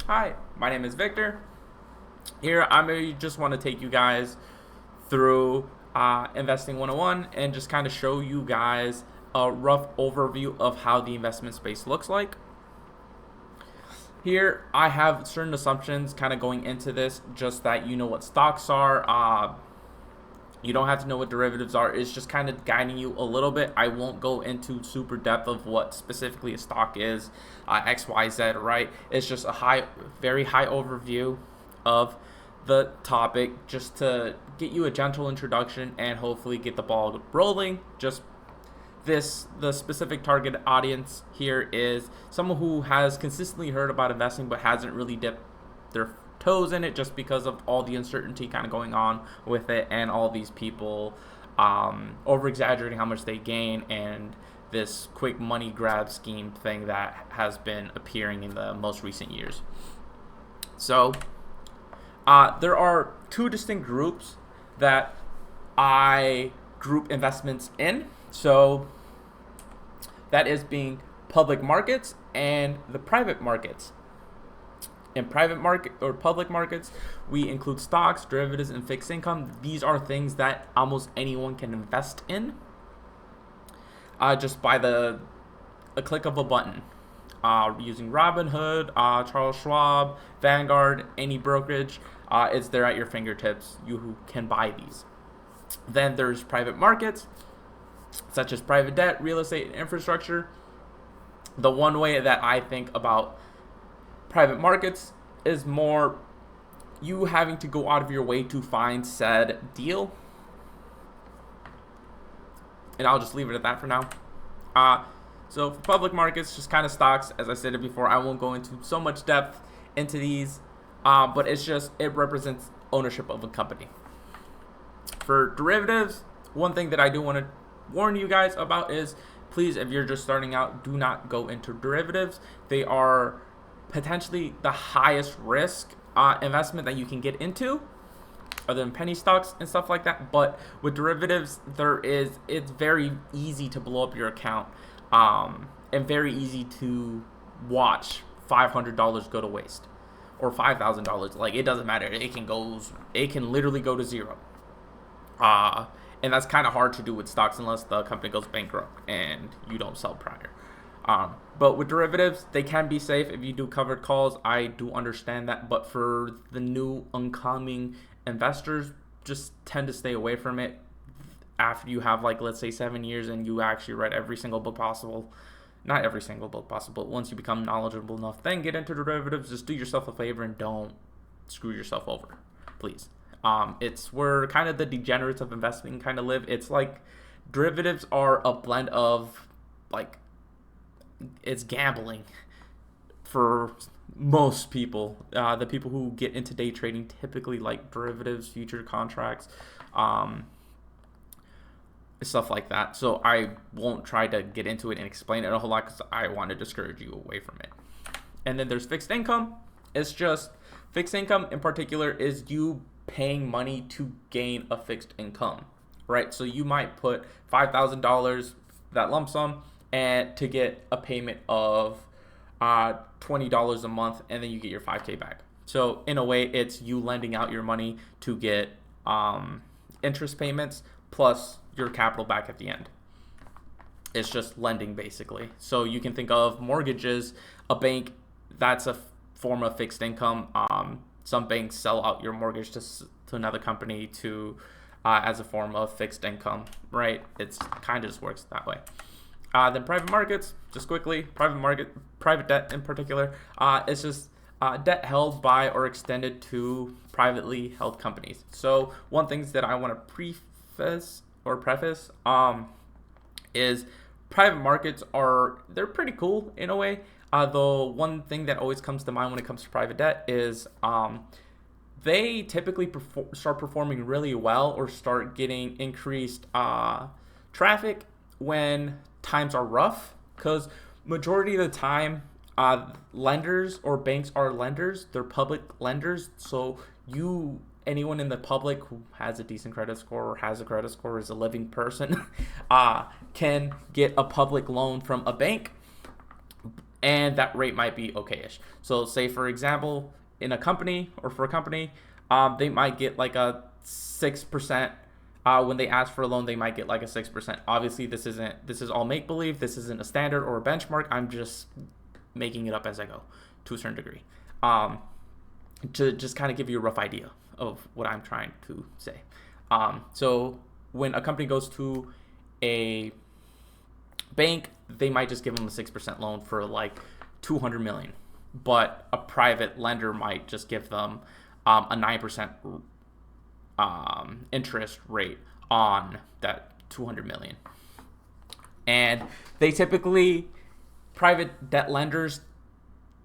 Hi, my name is Victor. Here, just want to take you guys through Investing 101 and just kind of show you guys a rough overview of how the investment space looks like. Here, I have certain assumptions kind of going into this, just that you know what stocks are. You don't have to know what derivatives are. It's just kind of guiding you a little bit. I won't go into super depth of what specifically a stock is, X, Y, Z, right? It's just a very high overview of the topic just to get you a gentle introduction and hopefully get the ball rolling. The specific target audience here is someone who has consistently heard about investing but hasn't really dipped their toes in it just because of all the uncertainty kind of going on with it and all these people over exaggerating how much they gain and this quick money grab scheme thing that has been appearing in the most recent years. So there are two distinct groups that I group investments in. So that is being public markets and the private markets. In private market or public markets, we include stocks, derivatives, and fixed income. These are things that almost anyone can invest in just by a click of a button. Using Robinhood, Charles Schwab, Vanguard, any brokerage, it's there at your fingertips. You can buy these. Then there's private markets, such as private debt, real estate, and infrastructure. The one way that I think about private markets is more you having to go out of your way to find said deal. And I'll just leave it at that for now. So for public markets, just kind of stocks, as I said it before, I won't go into so much depth into these, but it represents ownership of a company. For derivatives, one thing that I do want to warn you guys about is, please, if you're just starting out, do not go into derivatives. They are potentially the highest risk investment that you can get into, other than penny stocks and stuff like that. But with derivatives, it's very easy to blow up your account, and very easy to watch $500 go to waste, or $5,000. Like, it doesn't matter. It can literally go to zero. And that's kind of hard to do with stocks unless the company goes bankrupt and you don't sell prior. But with derivatives, they can be safe if you do covered calls. I do understand that, but for the new oncoming investors, just tend to stay away from it after you have, like, let's say 7 years and you actually read every single book possible. Not every single book possible, but once you become knowledgeable enough, then get into derivatives. Just do yourself a favor and don't screw yourself over, please. It's where kind of the degenerates of investing kind of live. It's like derivatives are a blend of, like, it's gambling for most people. The people who get into day trading typically like derivatives, future contracts, stuff like that. So I won't try to get into it and explain it a whole lot because I want to discourage you away from it. And then there's fixed income. It's just fixed income in particular is you paying money to gain a fixed income, right? So you might put $5,000, that lump sum, and to get a payment of $20 a month, and then you get your $5K back. So in a way, it's you lending out your money to get interest payments plus your capital back at the end. It's just lending, basically. So you can think of mortgages, a bank, that's a form of fixed income. Some banks sell out your mortgage to another company to as a form of fixed income, right? It's kind of just works that way. Then private markets, just quickly, private debt in particular, it's just debt held by or extended to privately held companies. So one thing that I want to preface is private markets they're pretty cool in a way. Though one thing that always comes to mind when it comes to private debt is they typically start performing really well or start getting increased traffic when times are rough, because majority of the time lenders or banks are lenders. They're public lenders, so anyone in the public who has a decent credit score or has a credit score, is a living person, can get a public loan from a bank and that rate might be okay-ish. So say for example, in a company or for a company, they might get like a 6%. When they ask for a loan, they might get like a 6%. Obviously, this is all make believe. This isn't a standard or a benchmark. I'm just making it up as I go to a certain degree, to just kind of give you a rough idea of what I'm trying to say. So when a company goes to a bank, they might just give them a 6% loan for like 200 million, but a private lender might just give them a 9% interest rate on that 200 million. And they typically, private debt lenders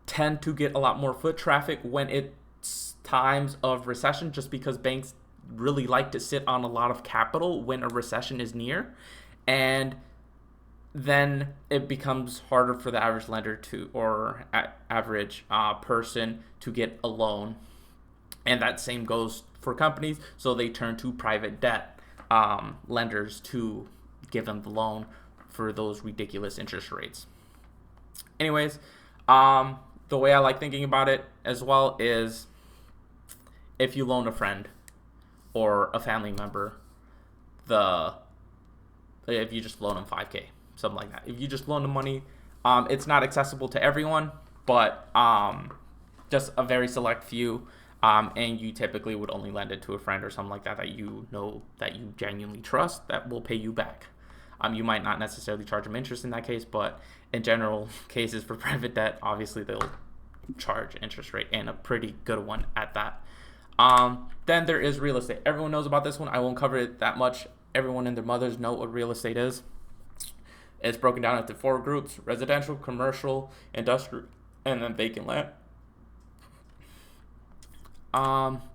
tend to get a lot more foot traffic when it's times of recession, just because banks really like to sit on a lot of capital when a recession is near. And then it becomes harder for the average lender to, or average person to get a loan. And that same goes for companies. So they turn to private debt lenders to give them the loan for those ridiculous interest rates. Anyways, the way I like thinking about it as well is, if you loan a friend or a family member, if you just loan them 5K, something like that. If you just loan them money, it's not accessible to everyone, but just a very select few. And you typically would only lend it to a friend or something like that that you know, that you genuinely trust, that will pay you back. You might not necessarily charge them interest in that case, but in general cases for private debt, obviously they'll charge interest rate, and a pretty good one at that. Then there is real estate. Everyone knows about this one. I won't cover it that much. Everyone and their mothers know what real estate is. It's broken down into 4 groups: residential, commercial, industrial, and then vacant land.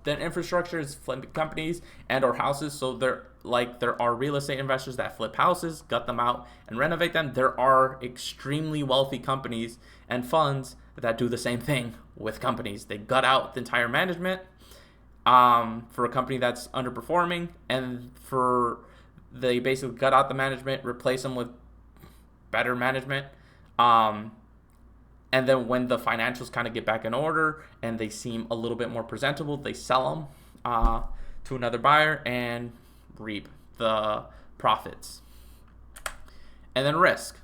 Then infrastructure is flipping companies and or houses. So there are real estate investors that flip houses, gut them out, and renovate them. There are extremely wealthy companies and funds that do the same thing with companies. They gut out the entire management for a company that's underperforming, and they basically gut out the management, replace them with better management. And then when the financials kind of get back in order and they seem a little bit more presentable, they sell them to another buyer and reap the profits. And then risk.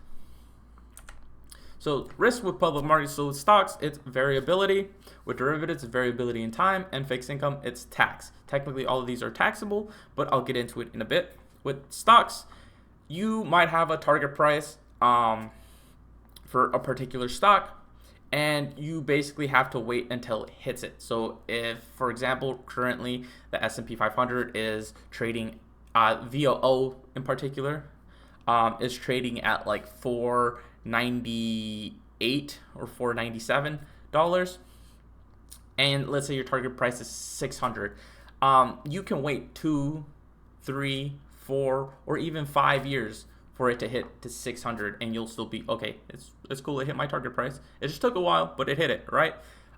So risk with public markets, so with stocks, it's variability. With derivatives, it's variability in time. And fixed income, it's tax. Technically, all of these are taxable, but I'll get into it in a bit. With stocks, you might have a target price for a particular stock, and you basically have to wait until it hits it. So if, for example, currently the S&P 500 is trading, VOO in particular, is trading at like $498 or $497, and let's say your target price is 600, you can wait 2, 3, 4, or even 5 years for it to hit to 600, and you'll still be okay. It's cool. It hit my target price. It just took a while, but it hit it, right?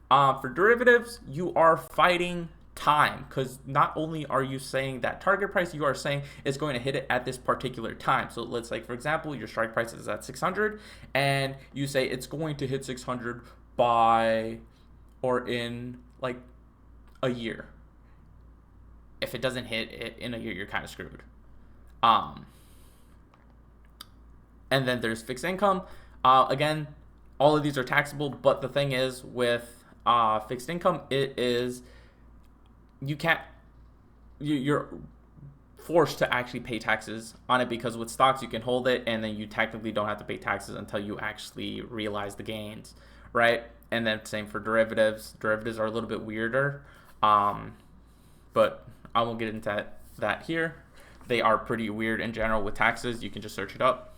For derivatives, you are fighting time, because not only are you saying that target price, you are saying it's going to hit it at this particular time. So let's say, for example, your strike price is at 600, and you say it's going to hit 600 by or in like a year. If it doesn't hit it in a year, you're kind of screwed. And then there's fixed income. Again, all of these are taxable, but the thing is with fixed income, you're forced to actually pay taxes on it, because with stocks you can hold it and then you technically don't have to pay taxes until you actually realize the gains, right? And then same for derivatives. Derivatives are a little bit weirder, but I won't get into that here. They are pretty weird in general with taxes. You can just search it up.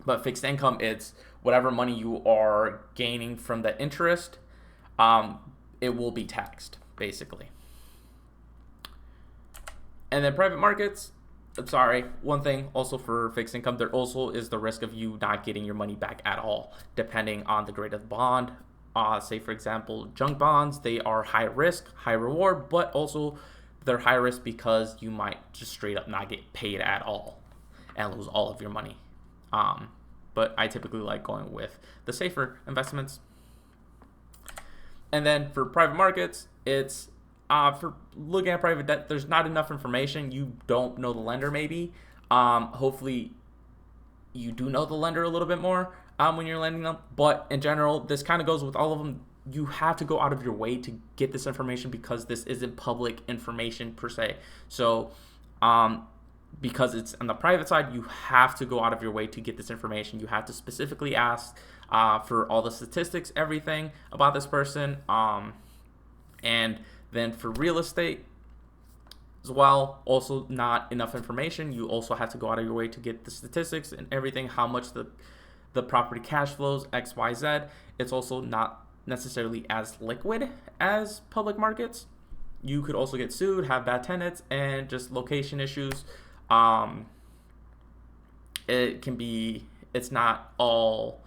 But fixed income, it's whatever money you are gaining from the interest, it will be taxed, basically. And then private markets, one thing also for fixed income, there also is the risk of you not getting your money back at all, depending on the grade of the bond. Say, for example, junk bonds, they are high risk, high reward, but also they're high risk because you might just straight up not get paid at all and lose all of your money. but I typically like going with the safer investments. And then for private markets, it's for looking at private debt, there's not enough information. You don't know the lender maybe. Hopefully you do know the lender a little bit more when you're lending them. But in general, this kind of goes with all of them. You have to go out of your way to get this information because this isn't public information per se. So because it's on the private side, you have to go out of your way to get this information. You have to specifically ask for all the statistics, everything about this person. And then for real estate as well, also not enough information. You also have to go out of your way to get the statistics and everything, how much the property cash flows, X, Y, Z. It's also not necessarily as liquid as public markets. You could also get sued, have bad tenants, and just location issues. It's not all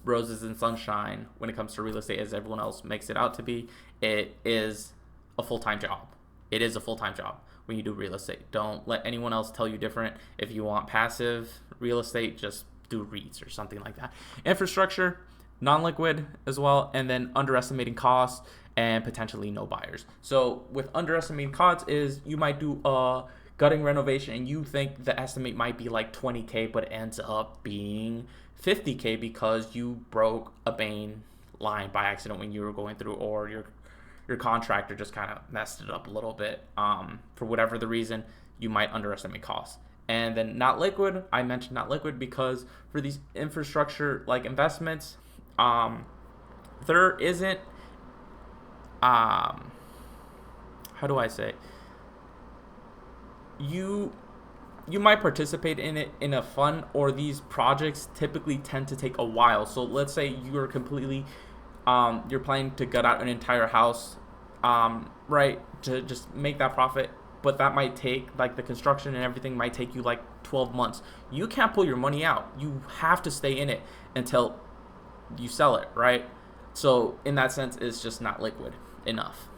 roses and sunshine when it comes to real estate as everyone else makes it out to be. It is a full-time job. It is a full-time job when you do real estate. Don't let anyone else tell you different. If you want passive real estate, just do REITs or something like that. Infrastructure, non-liquid as well, and then underestimating costs and potentially no buyers. So with underestimating costs is you might do a gutting renovation and you think the estimate might be like 20K, but it ends up being 50K because you broke a main line by accident when you were going through, or your contractor just kind of messed it up a little bit. For whatever the reason, you might underestimate costs. And then not liquid, I mentioned not liquid because for these infrastructure like investments, there isn't how do I say, you might participate in it in a fund, or these projects typically tend to take a while. So let's say you're completely you're planning to gut out an entire house, right, to just make that profit, but that might take, like, the construction and everything might take you like 12 months. You can't pull your money out. You have to stay in it until you sell it, right? So in that sense, it's just not liquid enough.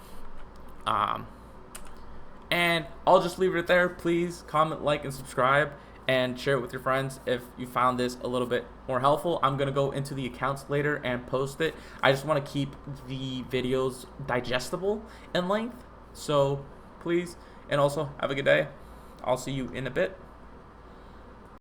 And I'll just leave it there. Please comment, like, and subscribe, and share it with your friends if you found this a little bit more helpful. I'm going to go into the accounts later and post it. I just want to keep the videos digestible in length. So please, and also have a good day. I'll see you in a bit.